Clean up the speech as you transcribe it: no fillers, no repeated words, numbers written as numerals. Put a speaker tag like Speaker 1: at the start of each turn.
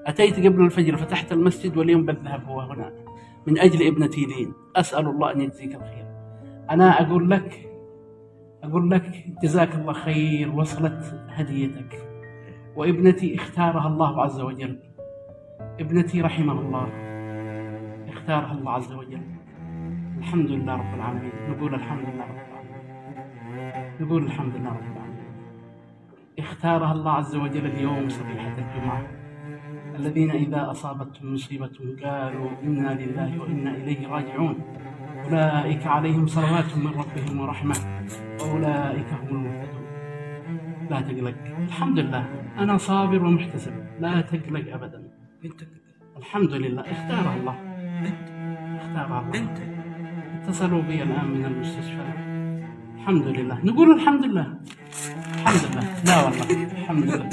Speaker 1: أتيت قبل الفجر فتحت المسجد واليوم بالذهب هو هنا من أجل ابنتي لين، أسأل الله أن يجزيك الخير. أنا أقول لك جزاك الله خير، وصلت هديتك، وابنتي اختارها الله عز وجل، ابنتي رحمه الله اختارها الله عز وجل. الحمد لله رب العالمين، نقول الحمد لله رب العالمين، نقول الحمد لله رب العالمين. اختارها الله عز وجل اليوم صبيحة الجمعة. الذين إذا أصابتهم مصيبة قالوا إنا لله وإنا إليه راجعون أولئك عليهم صلوات من ربهم ورحمة وأولئك هم المهتدون. لا تقلق، الحمد لله أنا صابر ومحتسب، لا تقلق أبدا. الحمد لله اختارها الله، اختارها الله. اتصلوا بي الآن من المستشفى. الحمد لله، نقول الحمد لله. الحمد لله، لا والله الحمد لله.